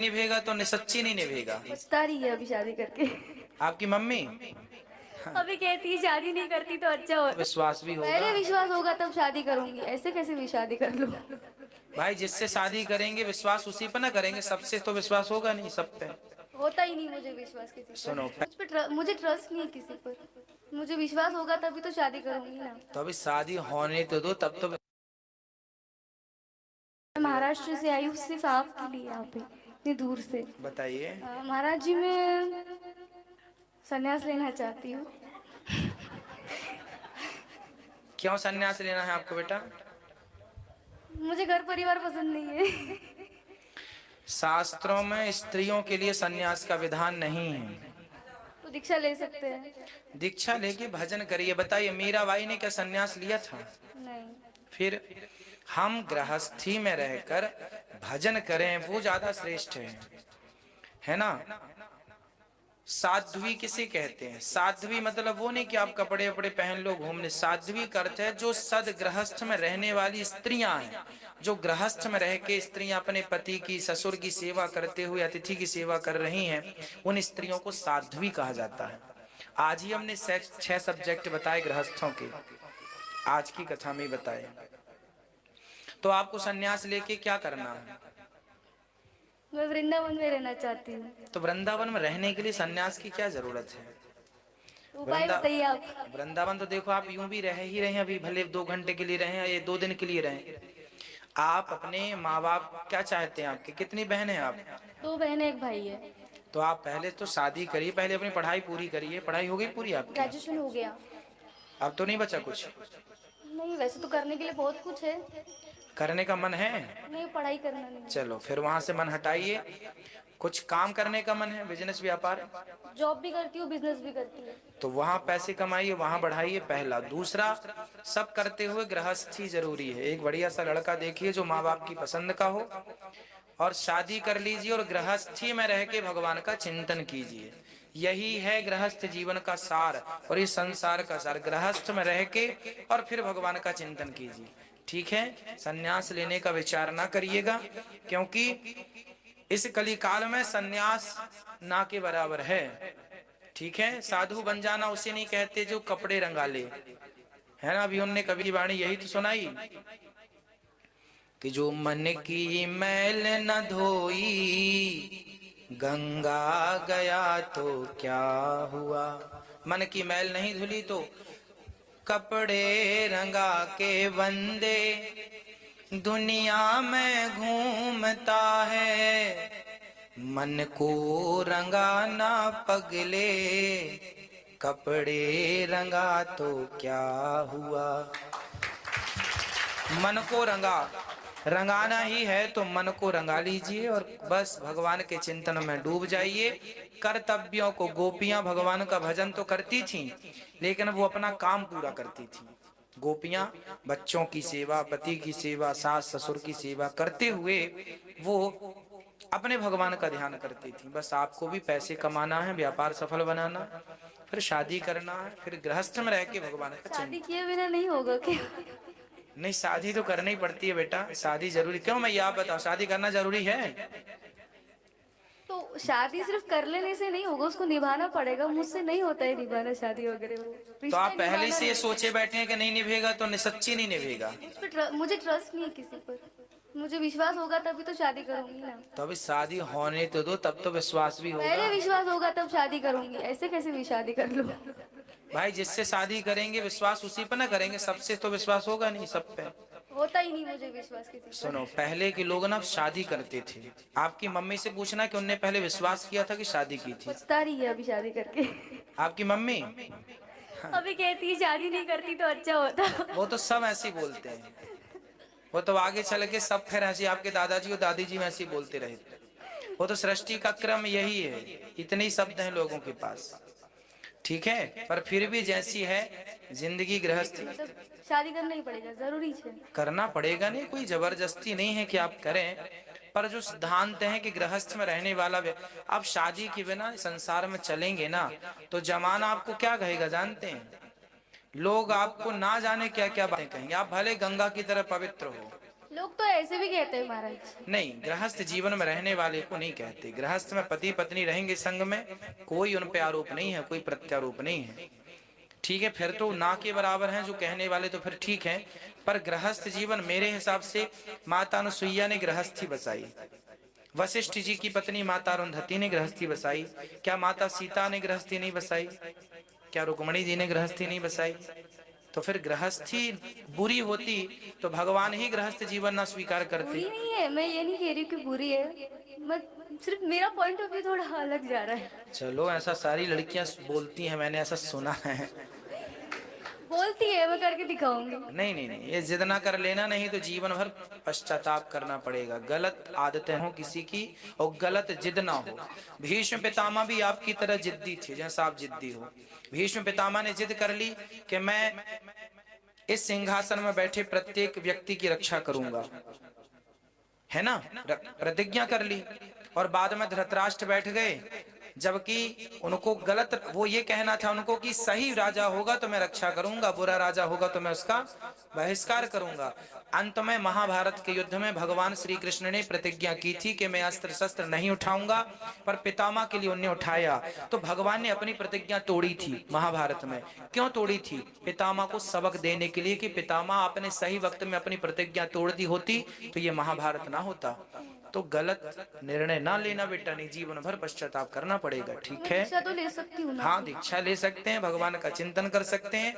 निभेगा तो सच्ची नहीं निभेगा। पछता रही है अभी शादी करके। आपकी मम्मी अभी कहती है शादी नहीं करती तो अच्छा होता। विश्वास भी होगा। पहले विश्वास होगा तब शादी करूंगी, ऐसे कैसे भी शादी कर लूं। भाई जिससे शादी करेंगे विश्वास उसी पर ना करेंगे, सबसे तो विश्वास होगा नहीं सब पे। होता ही नहीं मुझे विश्वास किसी पर। सुनो मुझे ट्रस्ट नहीं है किसी पर। मुझे विश्वास होगा तभी तो शादी करूंगी ना। तो अभी शादी होने तो दो तब तो। मैं महाराष्ट्र से आई हूँ सिर्फ आपके लिए, यहाँ पे इतनी दूर से। बताइए। महाराज जी मैं संन्यास लेना चाहती हूँ। क्यों सन्यास लेना है आपको बेटा? मुझे घर परिवार पसंद नहीं है। शास्त्रों में स्त्रियों के लिए सन्यास का विधान नहीं है। तो दीक्षा ले सकते हैं? दीक्षा लेके भजन करिए। बताइए मीराबाई ने क्या सन्यास लिया था? नहीं। फिर हम गृहस्थी में रहकर भजन करें वो ज्यादा श्रेष्ठ है ना। साध्वी किसे कहते हैं? साध्वी मतलब वो नहीं कि आप कपड़े वपड़े पहन लो घूमने। साध्वी का अर्थ है जो सद गृहस्थ में रहने वाली स्त्रियां हैं। जो गृहस्थ में रह के स्त्रियां अपने पति की ससुर की सेवा करते हुए अतिथि की सेवा कर रही हैं, उन स्त्रियों को साध्वी कहा जाता है। आज ही हमने 6 सब्जेक्ट बताए गृहस्थों के, आज की कथा में बताए। तो आपको सन्यास लेके क्या करना है? मैं वृंदावन में रहना चाहती हूँ। तो वृंदावन में रहने के लिए सन्यास की क्या जरूरत है? उपाय बताइए आप। वृंदावन तो देखो आप यूं भी रह ही रहे हैं, अभी भले 2 घंटे के लिए रहे या 2 दिन के लिए रहे। आप अपने माँ बाप क्या चाहते हैं? आपके कितनी बहन है आप? 2 बहनें 1 भाई है। तो आप पहले तो शादी करिए, पहले अपनी पढ़ाई पूरी करिए। पढ़ाई हो गई पूरी आपकी? ग्रेजुएशन हो गया। अब तो नहीं बचा कुछ? नहीं, वैसे तो करने के लिए बहुत कुछ है। करने का मन है? नहीं, पढ़ाई करना नहीं। चलो फिर वहां से मन हटाइए। कुछ काम करने का मन है, बिजनेस व्यापार? जॉब भी करती हूँ, बिजनेस भी करती हूँ। तो वहां पैसे कमाइए, वहां बढ़ाइए। पहला। दूसरा, सब करते हुए गृहस्थी जरूरी है। एक बढ़िया सा लड़का देखिए जो माँ बाप की पसंद का हो और शादी कर लीजिए और गृहस्थी में रह के भगवान का चिंतन कीजिए। यही है गृहस्थ जीवन का सार और इस संसार का सार। गृहस्थ में रह के और फिर भगवान का चिंतन कीजिए। ठीक है, सन्यास लेने का विचार ना करिएगा, क्योंकि इस कलिकाल में सन्यास ना के बराबर है। ठीक है, साधु बन जाना उसे नहीं कहते जो कपड़े रंगा ले, है ना। अभी उनने कबीर वाणी यही तो सुनाई कि जो मन की मैल न धोई गंगा गया तो क्या हुआ। मन की मैल नहीं धुली तो कपड़े रंगा के बंदे दुनिया में घूमता है। मन को रंगाना पगले कपड़े रंगा तो क्या हुआ। मन को रंगाना ही है तो मन को रंगा लीजिए और बस भगवान के चिंतन में डूब जाइए। कर्तव्यों को, गोपियां भगवान का भजन तो करती थीं, लेकिन वो अपना काम पूरा करती थी। गोपियां बच्चों की सेवा, पति की सेवा, सास ससुर की सेवा करते हुए वो अपने भगवान का ध्यान करती थी। बस आपको भी पैसे कमाना है, व्यापार सफल बनाना, फिर शादी करना है, फिर गृहस्थ में रह के भगवान का शादी चिंतन। किए बिना नहीं होगा क्या? नहीं, शादी तो करनी पड़ती है बेटा। शादी जरूरी क्यों? मैं आप बताओ, शादी करना जरूरी है? तो शादी सिर्फ कर लेने से नहीं होगा, उसको निभाना पड़ेगा। मुझसे नहीं होता है निभाना शादी वगैरह, वो तो रिश्ता आप पहले निभाना से ये नहीं। सोचे बैठे हैं कि नहीं निभेगा तो सच्ची नहीं निभेगा। मुझे ट्रस्ट नहीं है किसी पर। मुझे विश्वास होगा तभी तो शादी करूंगी ना। तो अभी शादी होने तो दो तब तो विश्वास भी पहले होगा। विश्वास होगा तब शादी करूंगी, ऐसे कैसे भी शादी कर लूं। भाई जिससे शादी करेंगे विश्वास उसी पर ना करेंगे, सबसे तो विश्वास होगा नहीं सब पे। होता ही नहीं मुझे विश्वास किसी पर। सुनो, पहले के लोग ना शादी करते थे। आपकी मम्मी से पूछना कि उनने पहले विश्वास किया था कि शादी की थी। पछता रही है अभी शादी करके। आपकी मम्मी अभी कहती है शादी नहीं करती तो अच्छा होता। वो तो सब ऐसे ही बोलते हैं। वो तो आगे चल के सब फिर ऐसे आपके दादाजी और दादी जी में ऐसे ही बोलते रहे। वो तो सृष्टि का क्रम यही है, इतने ही शब्द हैं लोगों के पास। ठीक है, पर फिर भी जैसी है जिंदगी गृहस्थी, मतलब शादी करना ही पड़ेगा, जरूरी है। करना पड़ेगा। नहीं, कोई जबरदस्ती नहीं है कि आप करें, पर जो सिद्धांत है कि गृहस्थ में रहने वाला आप शादी के बिना संसार में चलेंगे ना तो जमाना आपको क्या कहेगा जानते हैं? लोग आपको ना जाने क्या क्या बातें कहेंगे। आप भले गंगा की तरह पवित्र हो, लोग तो ऐसे भी कहते हैं महाराज। नहीं, गृहस्थ जीवन में रहने वाले को नहीं कहते। गृहस्थ में पति पत्नी रहेंगे संग में, कोई उन पे आरोप नहीं है, कोई प्रत्यारोप नहीं है। ठीक है, फिर तो ना के बराबर हैं जो कहने वाले, तो फिर ठीक है। पर गृहस्थ जीवन मेरे हिसाब से माता अनुसुईया ने गृहस्थी बसाई, वशिष्ठ जी की पत्नी माता अरुंधति ने गृहस्थी बसाई। क्या माता सीता ने गृहस्थी नहीं बसाई? क्या रुक्मणी जी ने गृहस्थी नहीं बसाई? तो फिर गृहस्थी बुरी होती तो भगवान ही गृहस्थ जीवन ना स्वीकार करते। बुरी नहीं है, मैं ये नहीं कह रही हूँ कि बुरी है, मैं सिर्फ मेरा पॉइंट ऑफ व्यू थोड़ा अलग जा रहा है। चलो, ऐसा सारी लड़कियां बोलती हैं, मैंने ऐसा सुना है। बोलती है, मैं करके दिखाऊंगी। नहीं नहीं नहीं, ये जिद ना कर लेना, नहीं तो जीवन भर पश्चाताप करना पड़ेगा। गलत आदतें हो किसी की और गलत जिद ना हो। भीष्म पितामह भी आपकी तरह जिद्दी थे, जैसा आप जिद्दी हो। भीष्म पितामह ने जिद कर ली कि मैं इस सिंहासन में बैठे प्रत्येक व्यक्ति की रक्षा करूंगा, है ना, प्रतिज्ञा कर ली। और बाद में धृतराष्ट्र बैठ गए, जबकि उनको गलत, वो ये कहना था उनको कि सही राजा होगा तो मैं रक्षा करूंगा, बुरा राजा होगा तो मैं उसका बहिष्कार करूंगा। अंत में महाभारत के युद्ध में भगवान श्री कृष्ण ने प्रतिज्ञा की थी कि मैं अस्त्र शस्त्र नहीं उठाऊंगा, पर पितामह के लिए उन्हें उठाया। तो भगवान ने अपनी प्रतिज्ञा तोड़ी थी महाभारत में। क्यों तोड़ी थी? पितामह को सबक देने के लिए कि पितामह आपने सही वक्त में अपनी प्रतिज्ञा तोड़ दी होती तो ये महाभारत ना होता। तो गलत निर्णय ना लेना बेटा, नहीं, जीवन भर पश्चाताप करना पड़ेगा। ठीक है, दीक्षा तो ले सकती हूँ ना? हाँ, दीक्षा ले सकते हैं, भगवान का चिंतन कर सकते हैं,